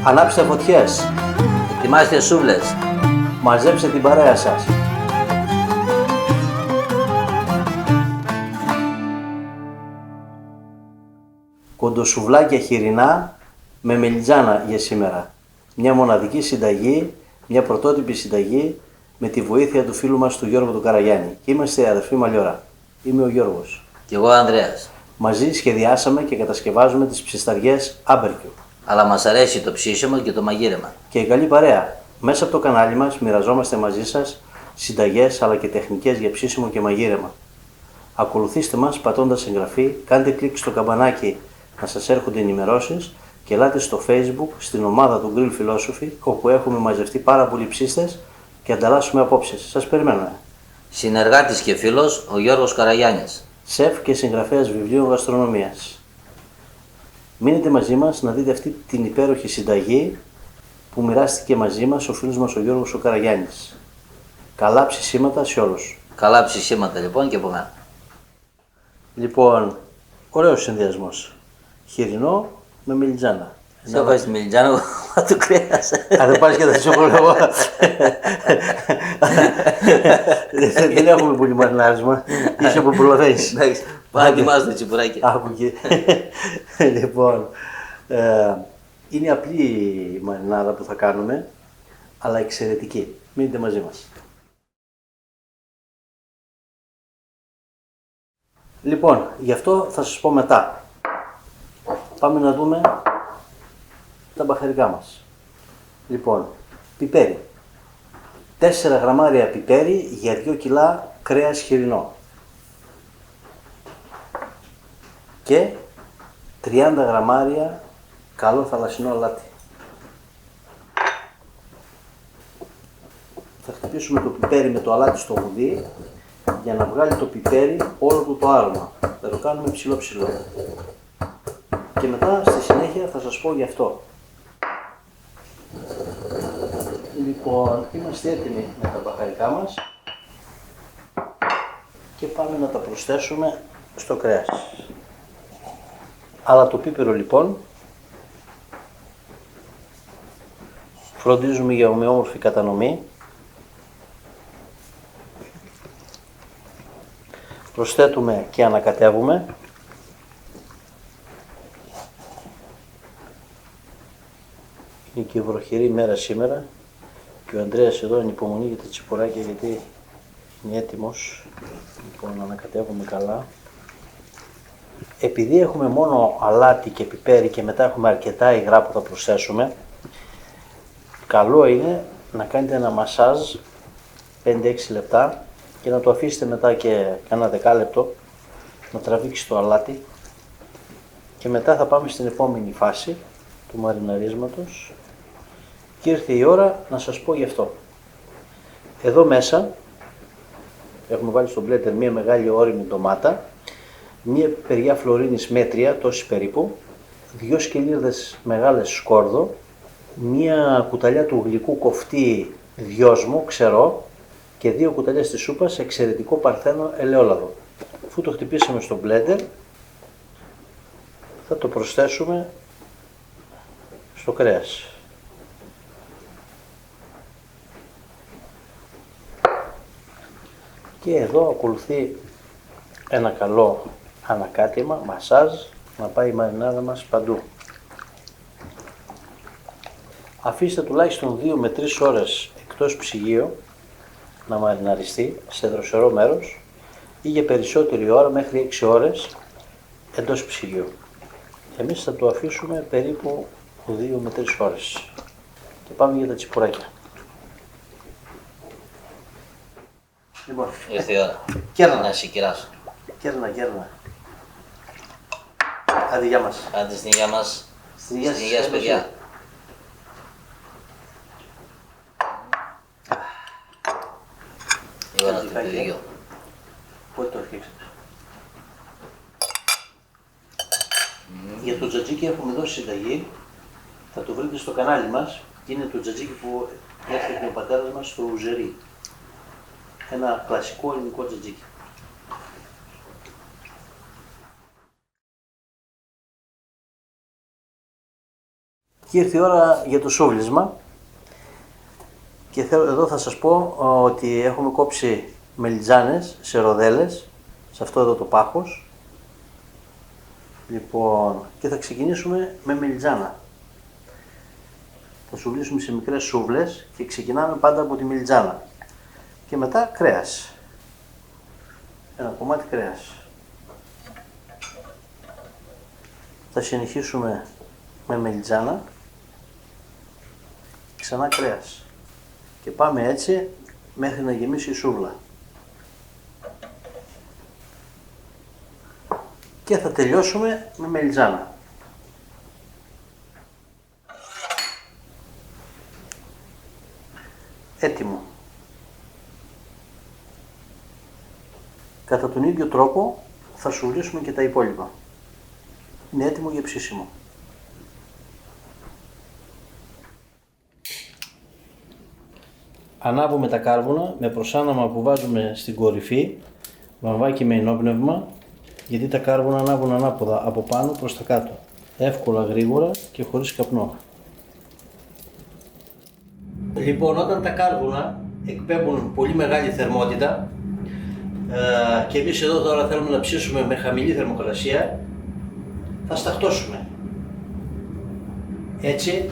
Ανάψτε φωτιές. Ετοιμάστε σούβλες. Μαζέψτε την παρέα σας. Κοντοσουβλάκια χοιρινά με μελιτζάνα για σήμερα. Μια μοναδική συνταγή, μια πρωτότυπη συνταγή με τη βοήθεια του φίλου μας του Γιώργου του Καραγιάννη. Και είμαστε αδερφοί Μαλιόρα. Είμαι ο Γιώργος. Κι εγώ Ανδρέας. Μαζί σχεδιάσαμε και κατασκευάζουμε τις ψισταριές Άμπερκιου. Αλλά μας αρέσει το ψήσιμο και το μαγείρεμα. Και η καλή παρέα. Μέσα από το κανάλι μας μοιραζόμαστε μαζί σας συνταγές αλλά και τεχνικές για ψήσιμο και μαγείρεμα. Ακολουθήστε μας πατώντας εγγραφή, κάντε κλικ στο καμπανάκι να σας έρχονται ενημερώσεις και ελάτε στο Facebook στην ομάδα του Grill Philosophy, όπου έχουμε μαζευτεί πάρα πολλοί ψίστες και ανταλλάσσουμε απόψεις. Σας περιμένουμε. Συνεργάτης και φίλος ο Γιώργος Καραγιάννης. Σεφ και συγγραφέας βιβλίων γαστρονομίας. Μείνετε μαζί μας να δείτε αυτή την υπέροχη συνταγή που μοιράστηκε μαζί μας ο φίλος μας ο Γιώργος ο Καραγιάννης. Καλά ψησίματα σε όλους. Καλά ψησίματα λοιπόν και από μένα. Λοιπόν, ωραίος συνδυασμός. Χοιρινό με μελιτζάνα. Σε βάζει τη μελιτζάνα, μα του κρέας. Αν δεν πάρεις και τα σοκολόγο. Δεν έχουμε πολύ μαρινάρισμα. Είσαι που προλαβαίνεις. Εντάξει, πάμε να ετοιμάσουμε το τσιπουράκι. Άκουγε. Λοιπόν, είναι απλή η μαρινάδα που θα κάνουμε, αλλά εξαιρετική. Μείνετε μαζί μας. Λοιπόν, γι' αυτό θα σας πω μετά. Πάμε να δούμε τα μπαχαρικά μας. Λοιπόν, πιπέρι. 4 γραμμάρια πιπέρι για 2 κιλά κρέας χοιρινό. Και 30 γραμμάρια καλό θαλασσινό αλάτι. Θα χτυπήσουμε το πιπέρι με το αλάτι στο γουδί για να βγάλει το πιπέρι όλο του το άρωμα. Θα το κάνουμε ψηλό. Και μετά στη συνέχεια θα σας πω γι' αυτό. Λοιπόν, είμαστε έτοιμοι με τα μπαχαρικά μας και πάμε να τα προσθέσουμε στο κρέας. Αλλά το πίπερο λοιπόν φροντίζουμε για ομοιόμορφη κατανομή. Προσθέτουμε και ανακατεύουμε. Είναι και βροχερή μέρα σήμερα και ο Ανδρέας εδώ ανυπομονεί για τα τσιπουράκια γιατί είναι έτοιμος. Λοιπόν, ανακατεύουμε καλά. Επειδή έχουμε μόνο αλάτι και πιπέρι και μετά έχουμε αρκετά υγρά που θα προσθέσουμε, καλό είναι να κάνετε ένα μασάζ 5-6 λεπτά και να το αφήσετε μετά και κάνα δεκάλεπτο να τραβήξει το αλάτι και μετά θα πάμε στην επόμενη φάση του μαριναρίσματος και ήρθε η ώρα να σας πω γι' αυτό. Εδώ μέσα έχουμε βάλει στο μπλέντερ μια μεγάλη όριμη ντομάτα, μια περιά φλωρίνης μέτρια, τόση περίπου, 2 σκελίδες μεγάλες σκόρδο, μια κουταλιά του γλυκού κοφτή δυόσμου, ξερό, και 2 κουταλιές της σούπας εξαιρετικό παρθένο ελαιόλαδο. Αφού το χτυπήσαμε στο μπλέντερ, θα το προσθέσουμε στο κρέας. Και εδώ ακολουθεί ένα καλό ανακάτεμα, μασάζ, να πάει η μαρινάδα μας παντού. Αφήστε τουλάχιστον 2 με 3 ώρες εκτός ψυγείου να μαριναριστεί σε δροσερό μέρος ή για περισσότερη ώρα μέχρι 6 ώρες εντός ψυγείου. Εμείς θα το αφήσουμε περίπου 2 με 3 ώρες και πάμε για τα τσιπουράκια. Λοιπόν, Ήρθε η ώρα. Κέρνα. Να σικυράσω. Κέρνα. Άντε, γεια μας. Άντε στην υγεία μας. Στην υγεία σας, παιδιά. Η ώρα του παιδιού. Πότε το φτιάξατε? Για το τζατζίκι έχουμε δώσει συνταγή, θα το βρείτε στο κανάλι μας. Είναι το τζατζίκι που έφτιαχνε ο πατέρας μας στο Ουζερί. Ένα κλασικό ελληνικό τζατζίκι. Και ήρθε η ώρα για το σούβλισμα και εδώ θα σας πω ότι έχουμε κόψει μελιτζάνες σε ροδέλες, σε αυτό εδώ το πάχος. Λοιπόν, και θα ξεκινήσουμε με μελιτζάνα. Θα σουβλίσουμε σε μικρές σούβλες και ξεκινάμε πάντα από τη μελιτζάνα. Και μετά κρέας. Ένα κομμάτι κρέας. Θα συνεχίσουμε με μελιτζάνα. Ξανά κρέας. Και πάμε έτσι μέχρι να γεμίσει η σούβλα. Και θα τελειώσουμε με μελιτζάνα. Έτοιμο. Κατά τον ίδιο τρόπο θα σουβλίσουμε και τα υπόλοιπα. Είναι έτοιμο για ψήσιμο. Ανάβουμε τα κάρβουνα με προσάναμα που βάζουμε στην κορυφή, βαμβάκι με ενόπνευμα, γιατί τα κάρβουνα ανάβουν ανάποδα από πάνω προς τα κάτω. Εύκολα, γρήγορα και χωρίς καπνό. Λοιπόν, όταν τα κάρβουνα εκπέμπουν πολύ μεγάλη θερμότητα και εμείς εδώ τώρα θέλουμε να ψήσουμε με χαμηλή θερμοκρασία, θα σταχτώσουμε. Έτσι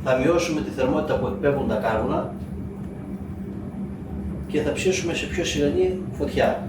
θα μειώσουμε τη θερμότητα που εκπέμπουν τα κάρβουνα και θα ψήσουμε σε πιο σιγανή φωτιά.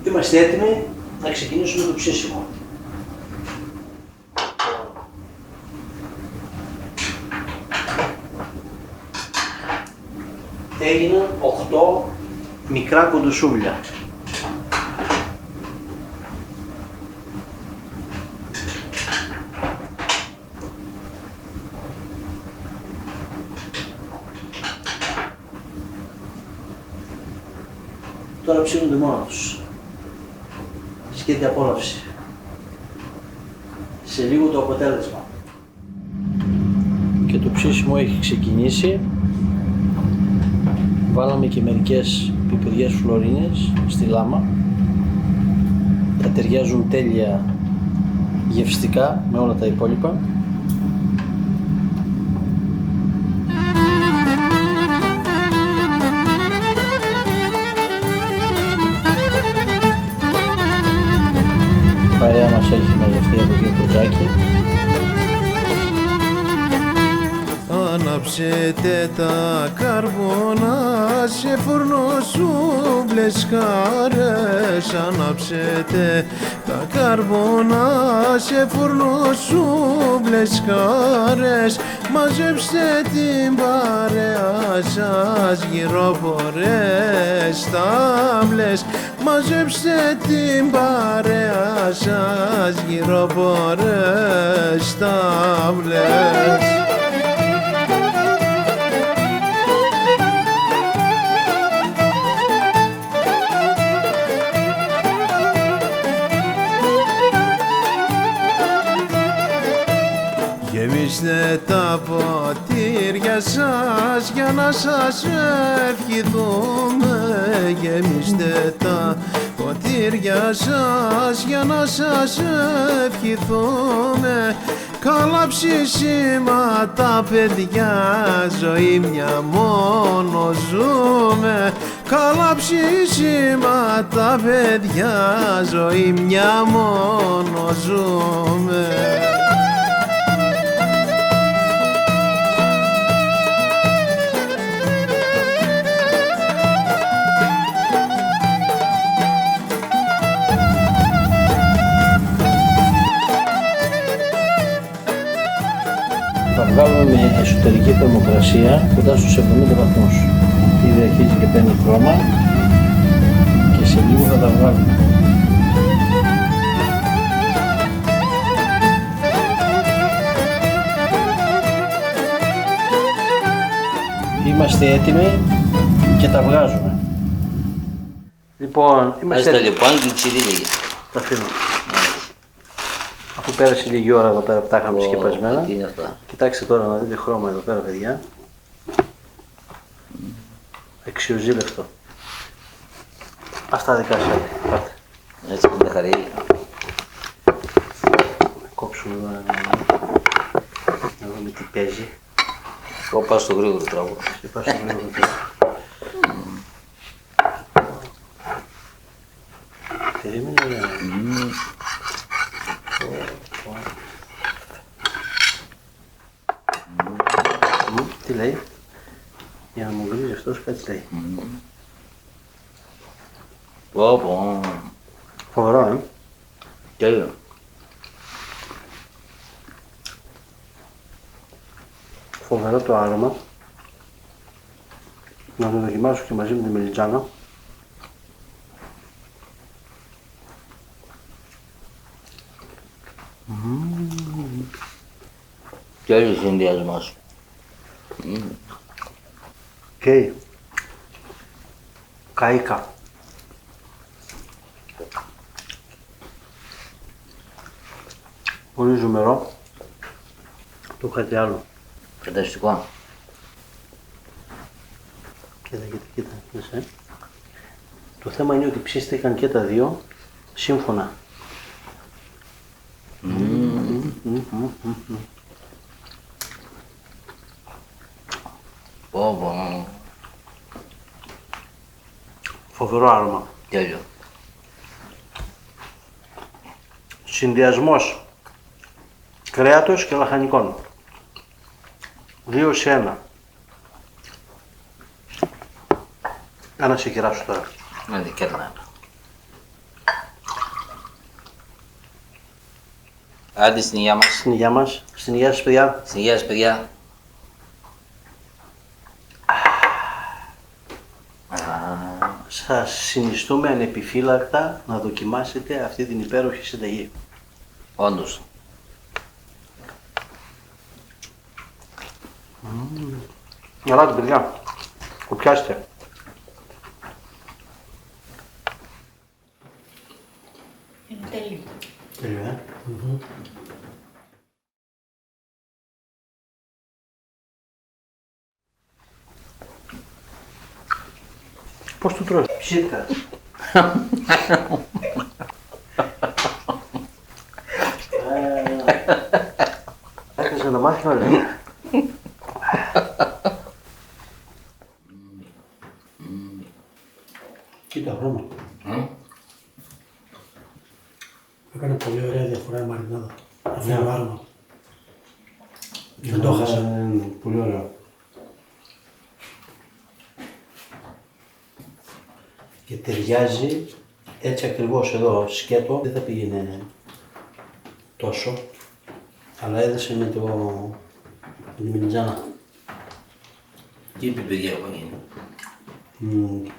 Είμαστε έτοιμοι να ξεκινήσουμε το ψήσιμο. Έγιναν 8 μικρά κοντοσούβλια. Τώρα ψήνονται μόνο τους. Σκέτη απόλαυση. Σε λίγο το αποτέλεσμα. Και το ψήσιμο έχει ξεκινήσει. Βάλαμε και μερικές πιπεριές φλωρίνες στη λάμα. Τα ταιριάζουν τέλεια γευστικά με όλα τα υπόλοιπα. Η παρέα μας έχει μαζευτεί από δύο κοντζάκι. Ανάψετε τα κάρβουνα σε φούρνο σούβλες χάρες. Ανάψετε τα κάρβουνα σε φούρνο σούβλες χάρες. Μαζέψτε την παρέα σας γυροπορές τάβλες. Μαζέψτε την παρέα σας γυροπορές τάβλες. Γεμίστε τα ποτήρια σας για να σας ευχηθούμε. Γεμίστε τα ποτήρια σας για να σας ευχηθούμε. Καλά ψήσιματα παιδιά, ζωή μια μόνο ζούμε. Καλά ψήσιματα παιδιά, ζωή μια μόνο ζούμε. Θα βγάλουμε με εσωτερική θερμοκρασία κοντά στους 70 βαθμούς. Ήδη αρχίζει και παίρνει χρώμα και σε λίγο θα τα βγάλουμε. Είμαστε έτοιμοι και τα βγάζουμε. Λοιπόν, είμαστε έτοιμοι. Λοιπόν, και τσιρίλι. Τα αφήνω. Αφού πέρασε λίγη ώρα εδώ πέρα που τα είχαμε σκεπασμένα. Τι είναι αυτά. Κοιτάξτε τώρα να δείτε χρώμα εδώ πέρα, παιδιά. Εξιοζήλευτο. Αυτά δικά σας. Πάτε. Έτσι που με χαρεί. Κόψουμε εδώ να δούμε τι παίζει. Εγώ πάω στο γρήγορο τρόπο. Και πάω στο γρήγορο τρόπο. Περίμενε. Τι λέει? Για να μου γκρίζει αυτός κάτι λέει. Πω. Φοβερό, Τέλειο. Φοβερό το άρωμα. Να το δοκιμάσω και μαζί με τη μελιτζάνα. Τέλειος συνδυασμός. Και καΐκα. Πολύ ζουμερό. Το κάτι άλλο. Φανταστικό. Κοίτα. Το θέμα είναι ότι ψήστηκαν και τα δύο σύμφωνα. Πω. Φοβερό άρωμα. Τέλειο. Συνδυασμός κρέατος και λαχανικών. 2 σε 1. Να σε κεράσω τώρα. Άντε, κέρνα. Άντε στην υγεία μας. Στην υγεία μας. Στην υγεία σας, παιδιά. Στην υγεία σας, παιδιά. Σας συνιστούμε ανεπιφύλακτα να δοκιμάσετε αυτή την υπέροχη συνταγή. Όντως. Ελάτε, παιδιά. Κουπιάστε. Είναι τέλειο. Τέλειο, Πώς το τρως? Ψήτικα. Έκανα να μάθει όλα. Κοίτα, χρώμα. Έκανε πολύ ωραία διαφορά η μαρινάδα. Αυτό το άρωμα. Δεν το έχασα. Πολύ ωραίο. Και ταιριάζει έτσι ακριβώς εδώ σκέτο, δεν θα πήγαινε τόσο, αλλά έδεσε με τη μελιτζάνα. Τι είπε, παιδιά, εγώ είναι.